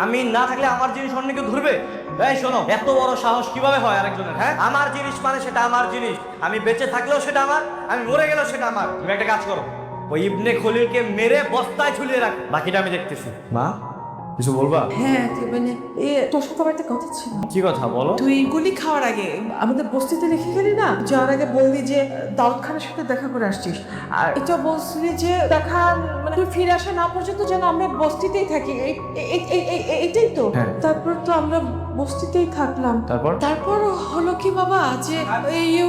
আমি না থাকলে আমার জিনিস অন্য কেউ ধরবে? এই শোনো, এত বড় সাহস কিভাবে হয় আরেকজনের? হ্যাঁ, আমার জিনিস মানে সেটা আমার জিনিস। আমি বেঁচে থাকলেও সেটা আমার, আমি মরে গেলেও সেটা আমার। তুমি একটা কাজ করো, ওই ইবনে খলিলকে মেরে বস্তায় ঝুলিয়ে রাখ, বাকিটা আমি দেখতেছি। মা, কিছু বলবা? হ্যাঁ, মানে তোর সাথে আমার একটা কথা ছিল। কি কথা বলো? তুই গুলি খাওয়ার আগে আমাদের বস্তিতে রেখে গেলি না, যাওয়ার আগে বললি যে দাউদ খানের সাথে দেখা করে আসছিস, আর এটা বলছিলি যে দেখা মানে তুই ফিরে আসা না পর্যন্ত যেন আমরা বস্তিতেই থাকি। এইটাই তো। হ্যাঁ। তারপর তো আমরা বস্তিতেই থাকলাম। তারপর হলো কি বাবা যে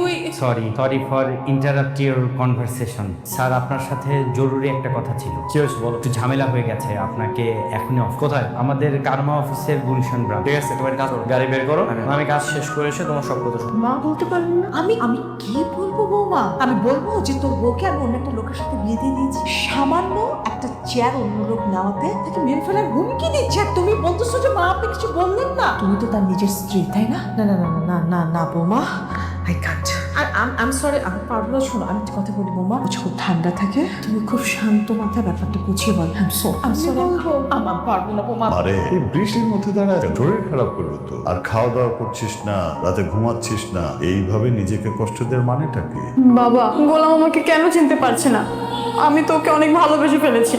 ওই sorry for interrupt your conversation. Sir, আপনার সাথে জরুরি একটা কথা ছিল। কি হয়েছে বলো? একটু ঝামেলা হয়ে গেছে, আপনাকে এখনই কোথায়? আমাদের কারমা অফিসের গুলশান ব্রাঞ্চ। ঠিক আছে, তোমার কাজ করো, গাড়ি বের করো, আমি কাজ শেষ করে এসে তোমার সব কথা শুনবো। মা বলতে পারলি না? আমি আমি কি বলবো বৌমা? আমি বলবো যে তোর বউকে আমি অন্য একটা লোকের সাথে বিয়ে দিয়ে দিয়েছি। সামান্য একটা চেয়ার অন্য লোক নেওয়াতে তাকে মেরে ফেলার হুমকি দিচ্ছে, আর তুমি বলতেছো যে মা আপনি কিছু বললেন না? তুমি তো তার নিজের স্ত্রী, তাই না? না না না না না না না বৌমা, আই কান্ট। আর আম সরি, আমি পারবো না। শোনো, আমি একটা কথা বলি বৌমা, খুব ঠান্ডা থাকে, তুমি খুব শান্ত মাথায় ব্যাপারটা বুঝিয়ে বল। আম সরি, আমার পারবো না বৌমা। আরে এই বৃষ্টির মধ্যে দাঁড়ায় শরীর খারাপ করবে তো। আর খাওয়া দাওয়া করছিস না, রাতে ঘুমাচ্ছিস না, এইভাবে নিজেকে কষ্ট দেওয়ার মানেটা কি? বাবা, গোলাম আমাকে কেন চিনতে পারছে না? আমি তো ওকে অনেক ভালোবেসে ফেলেছি।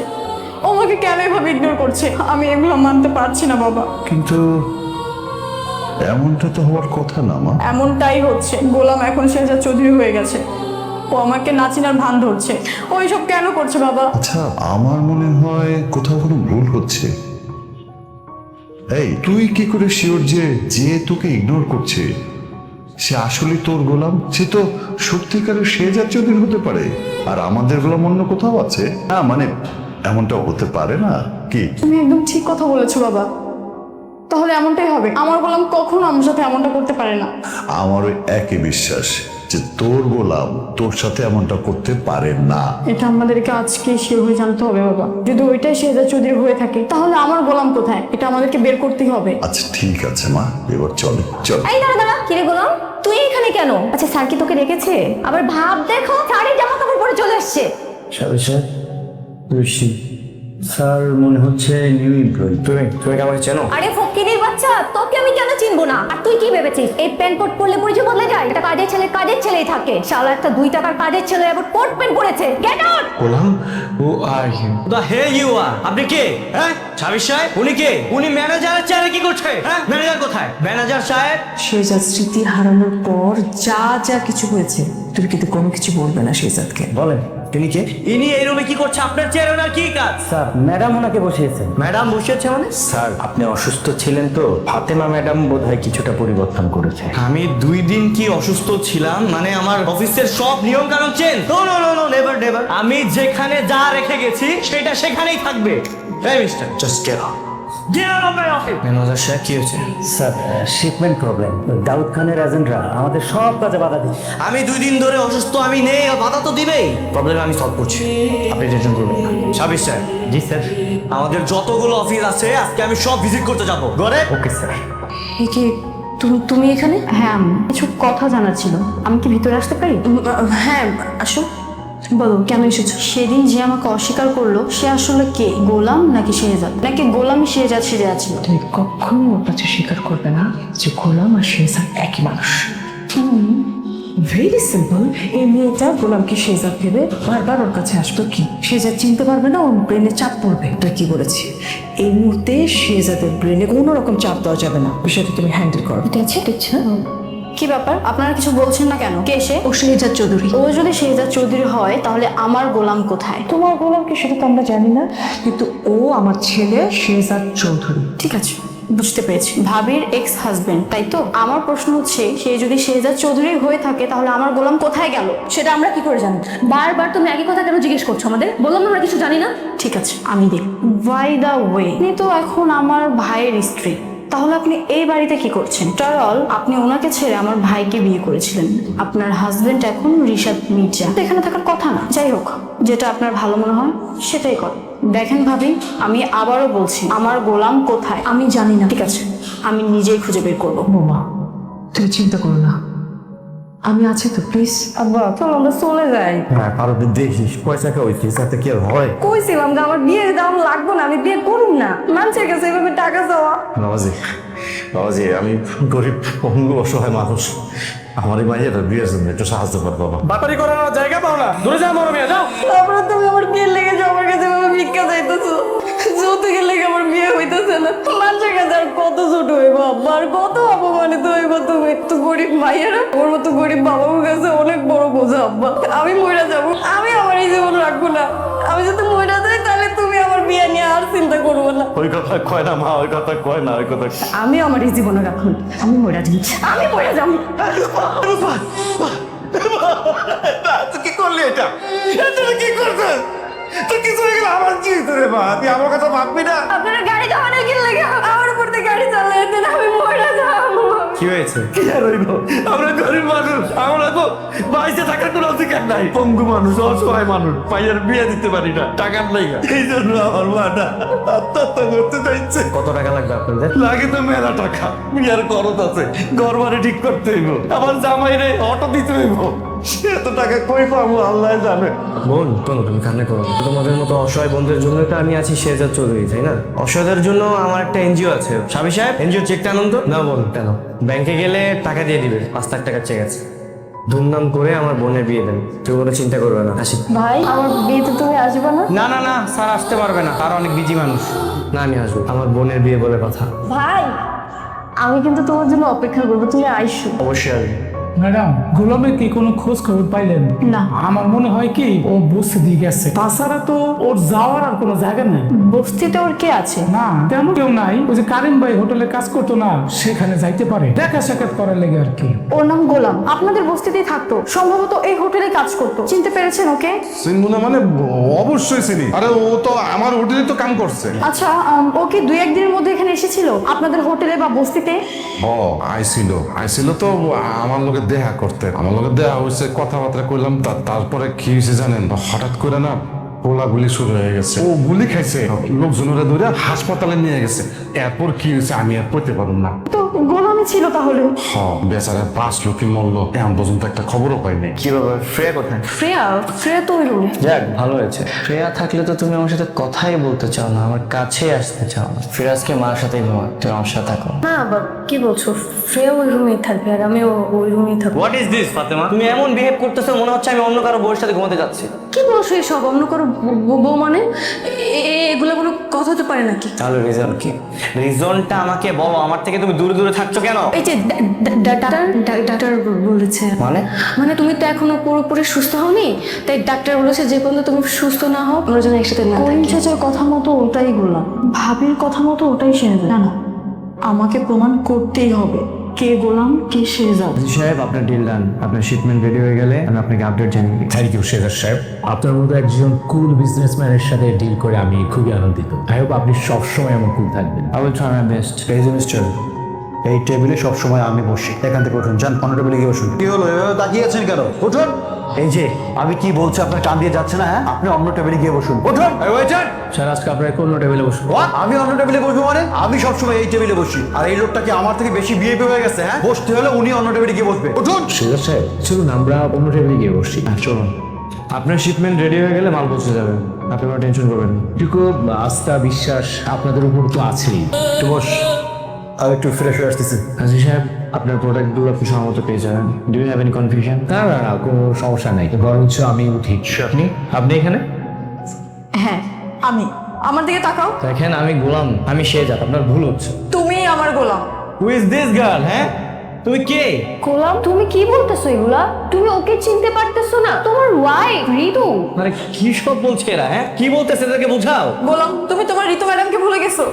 ও আমাকে কেন এভাবে ইগনোর করছে? আমি এগুলো মানতে পারছি না বাবা। কিন্তু এমনটা তো হওয়ার কথা না মা। এমনটাই হচ্ছে। গোলাম এখন শেহজাদ চৌধুরী হয়ে গেছে। ও আমাকে না চিনার ভান ধরছে। ও এসব কেন করছে বাবা? আচ্ছা, আমার মনে হয় কোথাও কোনো ভুল হচ্ছে। এই তুই কি করে শিওর যে যে তোকে ইগনোর করছে সে আসলে তোর গোলাম? সে তো সত্যিকারের শেহজাদ চৌধুরী হতে পারে, আর আমাদের গোলাম অন্য কোথাও আছে। না মানে এমনটা হতে পারে না কি? তুমি একদম ঠিক কথা বলেছো বাবা। তাহলে এমনটাই হবে। আমার গোলাম কখনো আমার সাথে এমনটা করতে পারে না। আমারও একই বিশ্বাস যে তোর গোলাম তোর সাথে এমনটা করতে পারে না। এটা আমাদেরকে আজকে শিওর হয়ে জানতে হবে বাবা। যদি ওইটাই শেহজাদ চৌধুরী হয়ে থাকে তাহলে আমার গোলাম কোথায়? এটা আমাদেরকে বের করতেই হবে। আচ্ছা ঠিক আছে মা, এবার চলে চল। এই দাঁড়া দাঁড়া, কিরে গোলাম তুই এখানে কেন? আচ্ছা স্যার কি তোকে রেখেছে? আবার ভাব দেখো, শাড়ির জামা কাপড় পরে চলে এসছে। স্যার, মনে হচ্ছে নিউ এমপ্লয়ি। তুমি কি আমাকে চেনো? আরে ফকিরের বাচ্চা, তোকে আমি কেন চিনবো না? আর তুই কি ভেবেছিস এই প্যান্ট কোট পরলে পরিচয় বদলে যায়? এটা কাজের ছেলে কাজের ছেলেই থাকে। শালা একটা 2 টাকার কাজের ছেলে আবার কোট প্যান্ট পরেছে। Get out! গোলাম, who are you? The hell you are? আপনি কে? হ্যাঁ, সাবির সাহেব? উনি কে? উনি ম্যানেজারের চেয়ারে কি করছে? হ্যাঁ, ম্যানেজার কোথায়? ম্যানেজার সাহেব? শেহজাদ স্মৃতি হারানোর পর যা যা কিছু হয়েছে তুমি কিন্তু কোনো কিছু বলবে না শেহজাদকে। বলেন, তিনি কে? ইনি এই রুমে কি করছে? আপনার চেয়ারে ওনার কি কাজ? স্যার, ম্যাডাম ওনাকে বসিয়েছেন। ম্যাডাম বসিয়েছে মানে? স্যার, আপনি অসুস্থ ছিলেন তো, ফাতেমা ম্যাডাম বোধহয় কিছুটা পরিবর্তন করেছে। আমি 2 দিন কি অসুস্থ ছিলাম মানে আমার অফিসের সব নিয়ম কানুন change? No no no no, never never. আমি যেখানে যা রেখে গেছি সেটা সেখানেই থাকবে। এই mister, just get out. Get out of my office. Manager সাহেব, কি হয়েছে? Sir, shipment problem. দাউদ খানের এজেন্টরা আমাদের সব কাজে বাধা দিচ্ছে। আমি 2 দিন ধরে অসুস্থ, আমি নেই, বাধা তো দিবেই। প্রবলেম আমি সলভ করছি, আপনি টেনশন করবেন না। সাবির সাহেব, জি স্যার। আমাদের যতগুলো অফিস আছে আজকে আমি সব ভিজিট করতে যাব। গরে ওকে স্যার। কি তুমি এখানে? হ্যাঁ, কিছু কথা জানার ছিল। আমি কি ভিতরে আসতে পারি? হ্যাঁ আসো। বলো, কেন এসেছো? সেদিন যে আমাকে অস্বীকার করলো সে আসলে কে? গোলাম নাকি শেহজাদ? নাকি গোলামই শেহজাদ সেজে আছে? তুমি কখনো ওর কাছে স্বীকার করবে না যে গোলাম আর শেহজাদ একই মানুষ। Very simple. এই মেয়েটা গোলামকে শেহজাদ ভেবে বারবার ওর কাছে আসতো। কি শেহজাদ চিনতে পারবে না, ওর ব্রেনে চাপ পড়বে। তুই কি বলেছি? এই মুহূর্তে শেহজাদের ব্রেনে কোনো রকম চাপ দেওয়া যাবে না। বিষয়টা তুমি হ্যান্ডেল করো। ঠিক আছে, ঠিক আছে। কি ব্যাপার? আপনারা কিছু বলছেন না কেন? কে সে? ও শেহজাদ চৌধুরী। ও যদি শেহজাদ চৌধুরী হয় তাহলে আমার গোলাম কোথায়? তোমার গোলামকে সেটা তো আমরা জানি না, কিন্তু ও আমার ছেলে শেহজাদ চৌধুরী। ঠিক আছে, বুঝতে পেরেছি। ভাবির এক্স হাজবেন্ড, তাই তো? আমার প্রশ্ন হচ্ছে, সে যদি শেহজাদ চৌধুরী হয়ে থাকে তাহলে আমার গোলাম কোথায় গেল? সেটা আমরা কি করে জানি? বারবার তুমি একই কথা কেন জিজ্ঞেস করছো আমাদের? বললাম আমরা কিছু জানি না। ঠিক আছে, আমি দেখি। বাই দা ওয়ে, আপনি তো এখন আমার ভাইয়ের স্ত্রী, তাহলে আপনি এই বাড়িতে কি করছেন? আফটার অল, আপনি ওনাকে ছেড়ে আমার ভাইকে বিয়ে করেছিলেন। আপনার হাজবেন্ড এখন রিশাদ মির্জা, তো এখানে থাকার কথা না। যাই হোক, যেটা আপনার ভালো মনে হয় সেটাই কর। দেখেন ভাবি, আমি আবারও বলছি, আমার গোলাম কোথায় আমি জানি না। ঠিক আছে, আমি নিজেই খুঁজে বের করবো। বোমা, তুমি চিন্তা করো না, আমি আছি তো, প্লিজ। আব্বা, চলো আমরা চলে যাই। হ্যাঁ, পারো দেখিস পয়সা ওই সাথে কি আর হয়? কইছিলাম যে আমার বিয়ের দাম লাগবে না, আমি বিয়ে করুম না। মানুষের কাছে এভাবে টাকা টাকা চাওয়া। বাবাজি বাবাজি, আমি গরিব পঙ্গু অসহায় মানুষ, আমার এই মাইয়ের বিয়ের জন্য একটু সাহায্য কর বাবা। বাতারি করার যায়গা পাও না, দূরে যাও মরমিয়া, যাও। তারপরে তুমি আমার বিয়ে লেগে যাও, আমার কাছে বাবা ভিক্ষা চাইতেছো, যৌতুকের লেগে আমার বিয়ে হইতেছে না। মানুষের কাছে আর কত ছোট হইব আব্বা, আর কত অপমানিত হইব তুমি। তো গরিব মাইয়েরা ওর মতো গরিব বাবার কাছে অনেক বড় বোঝা আব্বা। আমি মইরা যাবো, আমি আমার এই জীবন রাখবো না। আমি যদি মইরা যাই তাহলে তুমি আমার বিয়ে নিয়ে আর চিন্তা করবো না। ওই কথা কয় না মা, ওই কথা কয় না, ওই কথা। আমি আমার এই জীবনে রাখুন, আমি মরে যাই, আমি মরে যাবো। তুই কি করলি এটা? তুই কি করছিস? তুই কিছু হয়ে গেলে আমার কি হইতো রে মা? তুই আমার কথা ভাববি না? আপনারা গাড়ি চালানো কি লাগে? আমার উপর দিয়ে গাড়ি চালায় দেন, আমি মরে যাবো। কি হয়েছে? কি আর হইব? আমরা গরিব মানুষ, আমরা তো বাইসে থাকার কোনো অধিকার নাই। পঙ্গু মানুষ, অসহায় মানুষ, পাইয়ার বিয়ে দিতে পারি না, টাকার নাই। এই জন্য আমার মাটা আত্মহত্যা করতে চাইছে। কত টাকা লাগবে আপনাদের? লাগে তো মেলা টাকা, বিয়ার খরচ আছে, ঘর বাড়ি ঠিক করতে হইব, আমার জামাইরে অটো দিতে হইব। এত টাকা কই পাবো আল্লাহ জানে। বোন, শোনো, তুমি কান্না করো না। তোমাদের মতো অসহায় বন্ধুদের জন্য তো আমি আছি শেহজাদ চৌধুরী, তাই না? অসহায়দের জন্য আমার একটা এনজিও আছে। সাবি সাহেব, এনজিও চেকটা আনন্দ না বোন, কেন? ব্যাংকে গেলে টাকা দিয়ে দিবে, 5 লাখ টাকার চেক আছে। ধুমধাম করে আমার বোনের বিয়ে দেন, তুমি কোনো চিন্তা করবে না। আসি। ভাই, আমার বিয়েতে তুমি আসবে না? না না না, স্যার আসতে পারবে না, তার অনেক বিজি মানুষ। না, আমি আসবো, আমার বোনের বিয়ে বলে কথা। ভাই, আমি কিন্তু তোমার জন্য অপেক্ষা করবো, তুমি আইসো। অবশ্যই আসবো। ম্যাডাম, গোলামের কি কোনো খোঁজ খবর পাইলেন? না। আমার মনে হয় কি ও বসে দিয়ে গেছে, তাছাড়া তো ওর যাওয়ার আর কোনো জায়গা নেই। বস্তিতে ওর কে আছে? না, তেমন কেউ নাই। ওই যে কারিম ভাই হোটেলে কাজ করতো না, সেখানে যাইতে পারে দেখা সাক্ষাৎ করার লেগে আর কি। ওর নাম গোলাম, আপনাদের বস্তিতেই থাকতো, সম্ভবত এই হোটেলে কাজ করতো। চিনতে পেরেছেন ওকে? চিনবো না মানে? অবশ্যই চিনি, আরে ও তো আমার হোটেলে তো কাম করছে। আচ্ছা, ও কি 2-1 দিনের মধ্যে এখানে এসেছিল আপনাদের হোটেলে বা বস্তিতে? ও আইছিল তো আমার লোকে দেখা করতে, আমার লোকে দেখা হয়েছে, কথাবার্তা করলাম। তারপরে কি হয়েছে জানেন? হঠাৎ করে না গোলাগুলি শুরু হয়ে গেছে, ও গুলি খাইছে, লোকজনেরা ধরে হাসপাতালে নিয়ে গেছে। এরপর কি হয়েছে আমি আর বলতে পারলাম না। তো গোলামই ছিল তাহলে। বেচারা 5 লোকই মরলো, এখন পর্যন্ত একটা খবরও পাইনি। কি ব্যাপার, শ্রেয়া কোথায়? শ্রেয়া তো ওই রুমে। যাক, ভালো হয়েছে। শ্রেয়া থাকলে তো তুমি আমার সাথে কথাই বলতে চাও না, আমার কাছে আসতে চাও না। ফিরাজকে মার সাথেই ঘুমা, তুমি আমার সাথে থাকো। না বাবা, কি বলছো? শ্রেয়া ওই রুমেই থাকবে আর আমিও ওই রুমেই থাকবো। What is this Fatema? তুমি এমন বিহেভ করতেছো, মনে হচ্ছে আমি অন্য কারো বউয়ের সাথে ঘুমাতে যাচ্ছি। কি বলছো এইসব? অন্য কারো বউ মানে? এগুলো কোনো কথা হতে পারে নাকি? তাহলে রিজন কি? রিজনটা আমাকে বলো, আমার থেকে তুমি দূরে দূরে থাকছো কেন? এই যে ডাক্তার বলেছে, মানে তুমি তো এখনো পুরোপুরি সুস্থ হওনি, তাই ডাক্তার বলেছে যে পর্যন্ত তুমি সুস্থ না হও আমরা যেন একসাথে না থাকি। করিম চাচার কথা মতো ওটাই বললাম, ভাবির কথা মতো ওটাই শেহজাদ। না, আমাকে প্রমাণ করতেই হবে কে গোলাম কে শেহজাদ। সাহেব, আপনার ডিল ডান। আপনার শিপমেন্ট রেডি হয়ে গেলে আমি আপনাকে আপডেট জানিয়ে দিই। থ্যাংক ইউ শেজার সাহেব, আপনার মতো একজন কুল বিজনেসম্যানের সাথে ডিল করে আমি খুবই আনন্দিত। আই হোপ আপনি সবসময় এমন কুল থাকবেন। I will try my best. Mister, এই টেবিলে সবসময় আমি বসি, এখান থেকে উঠুন, যান অন্য টেবিলে গিয়ে বসুন। কি হলো, এভাবে তাকিয়ে আছেন কেন? উঠুন। এই যে আমি কি বলছি আপনার কান দিয়ে যাচ্ছে না? হ্যাঁ, আপনি অন্য টেবিলে গিয়ে বসুন। উঠুন। স্যার, আজকে আপনার অন্য টেবিলে বসবো। আমি অন্য টেবিলে বসবো মানে? আমি সবসময় এই টেবিলে বসি, আর এই লোকটা কি আমার থেকে বেশি বিহেভি হয়ে গেছে? হ্যাঁ, বসতে হলে উনি অন্য টেবিলে গিয়ে বসবে। উঠুন। শেজার সাহেব, চলুন আমরা অন্য টেবিলে গিয়ে বসি। চলুন। আপনার শিপমেন্ট রেডি হয়ে গেলে মাল পৌঁছে যাবে, আপনি কোনো টেনশন করবেন না। এটুকু আস্থা বিশ্বাস আপনাদের উপর তো আছেই। একটু বস, আমি একটু ফ্রেশ হয়ে আসতেছি। হাজি সাহেব, আপনার প্রোডাক্টগুলো আপনি সময় মতো পেয়ে যাবেন। Do you have any confusion? না না না, কোনো সমস্যা নাই, বরঞ্চ আমি উঠি। আপনি এখানে হ্যাঁ, আমার দিকে তাকাও। দেখেন, আমি গোলাম, আমি শেহজাদ, আপনার ভুল হচ্ছে। তুমি আমার গোলাম। Who is this girl? হ্যাঁ, তুমি কে? গোলাম, তুমি কি বলতেছো এগুলা? তুমি ওকে চিনতে পারতেছো না? তোমার ওয়াইফ ঋতু। মানে কি সব বলছে এরা? হ্যাঁ, কি বলতেছে এদেরকে বুঝাও। গোলাম, তুমি তোমার ঋতু ম্যাডামকে ভুলে গেছো।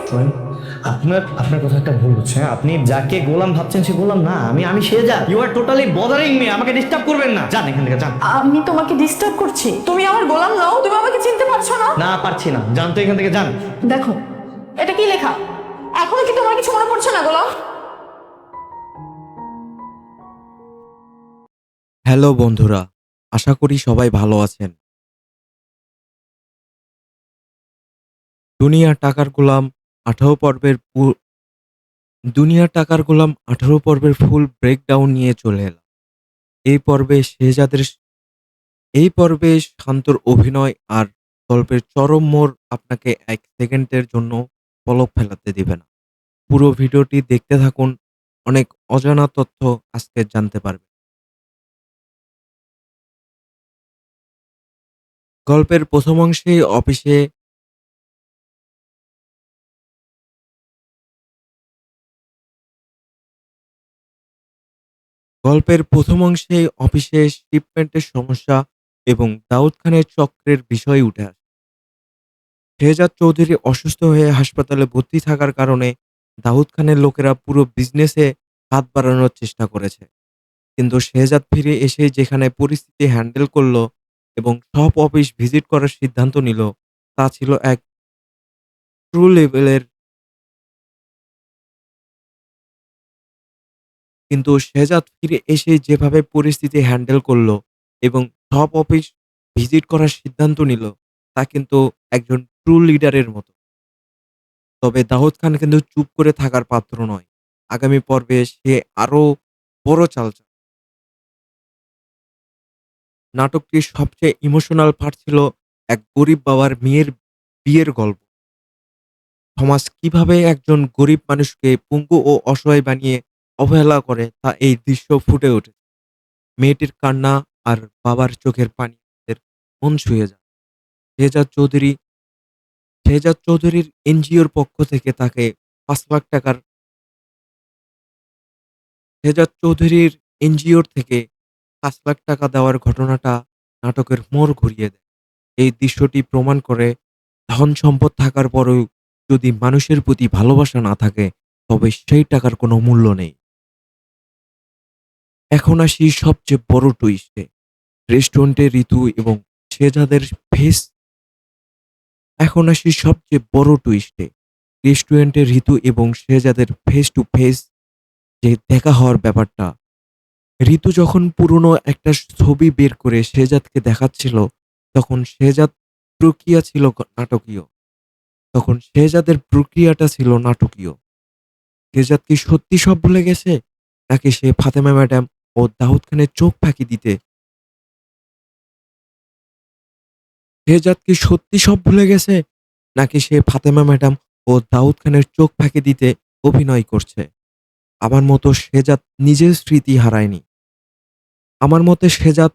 আপনার কথা একটা ভুল হচ্ছে। হ্যাঁ, আপনি যাকে গোলাম ভাবছেন সে গোলাম না, আমি Shehzad. You are totally bothering me, আমাকে ডিস্টার্ব করবেন না। যান এখান থেকে, যান। আমি তোমাকে ডিস্টার্ব করছি? তুমি আমার গোলাম নাও, তুমি আমাকে চিনতে পারছো না? না, পারছি না, যান তো এখান থেকে, যান। দেখো, এটা কি লেখা? এখনো কি তোমার কিছু মনে পড়ছে না গোলাম? হ্যালো বন্ধুরা, আশা করি সবাই ভালো আছেন। দুনিয়া টাকার গোলাম 18 পর্বের ফুল ব্রেকডাউন নিয়ে চলে এলাম। এই পর্বে শান্তর অভিনয় আর গল্পের চরম মোড় আপনাকে 1 সেকেন্ডের জন্য পলক ফেলাতে দিবে না। পুরো ভিডিওটি দেখতে থাকুন, অনেক অজানা তথ্য আজকে জানতে পারবেন। গল্পের প্রথম অংশে অফিসে শিপমেন্টের সমস্যা এবং দাউদ খানের চক্রের বিষয় উঠে আসে। শেহজাদ চৌধুরী অসুস্থ হয়ে হাসপাতালে ভর্তি থাকার কারণে দাউদ খানের লোকেরা পুরো বিজনেসে হাত বাড়ানোর চেষ্টা করেছে, কিন্তু শেহজাদ ফিরে এসে যেখানে পরিস্থিতি হ্যান্ডেল করলো এবং সব অফিস ভিজিট করার সিদ্ধান্ত নিল, তা ছিল এক ট্রু লেভেলের। কিন্তু শেহজাদ ফিরে এসে যেভাবে পরিস্থিতি হ্যান্ডেল করলো এবং সব অফিস ভিজিট করার সিদ্ধান্ত নিল, তা কিন্তু একজন ট্রু লিডারের মতো। তবে দাউদ খান কিন্তু চুপ করে থাকার পাত্র নয়। আগামী পর্বে সে আরো বড় চাল চায়। নাটকটির সবচেয়ে ইমোশনাল পার্ট ছিল এক গরিব বাবার মেয়ের বিয়ের গল্প। সমাজ কিভাবে একজন গরিব মানুষকে পঙ্গু ও অসহায় বানিয়ে অবহেলা করে, তা এই দৃশ্য ফুটে ওঠে। মেয়েটির কান্না আর বাবার চোখের পানি তাদের মন ছুঁয়ে যায়। শেহজাদ চৌধুরী শেহজাদ চৌধুরীর এনজিওর পক্ষ থেকে তাকে 5 লাখ টাকার শেহজাদ চৌধুরীর এনজিওর থেকে 5 লাখ টাকা দেওয়ার ঘটনাটা নাটকের মোড় ঘুরিয়ে দেয়। এই দৃশ্যটি প্রমাণ করে, ধন সম্পদ থাকার পরেও যদি মানুষের প্রতি ভালোবাসা না থাকে, তবে সেই টাকার কোনো মূল্য নেই। এখন আসি সবচেয়ে বড় টুইস্টে। রেস্টুরেন্টে ঋতু এবং শেহজাদের ফেস এখন আসি সবচেয়ে বড় টুইস্টে। রেস্টুরেন্টে ঋতু এবং শেহজাদের ফেস টু ফেস যে দেখা হওয়ার ব্যাপারটা। ঋতু যখন পুরনো একটা ছবি বের করে শেহজাদকে দেখাচ্ছিল, তখন শেহজাদের প্রক্রিয়াটা ছিল নাটকীয়। শেহজাদ কি সত্যি সব ভুলে গেছে, নাকি সে ফাতেমা ম্যাডাম ও দাউদ খানের চোখ ফাঁকি দিতে শেহজাদ কি সত্যি সব ভুলে গেছে, নাকি সে ফাতেমা ম্যাডাম ও দাউদ খানের চোখ ফাঁকি দিতে অভিনয় করছে? আমার মতো শেহজাদ নিজের স্মৃতি হারায়নি। আমার মতে শেহজাদ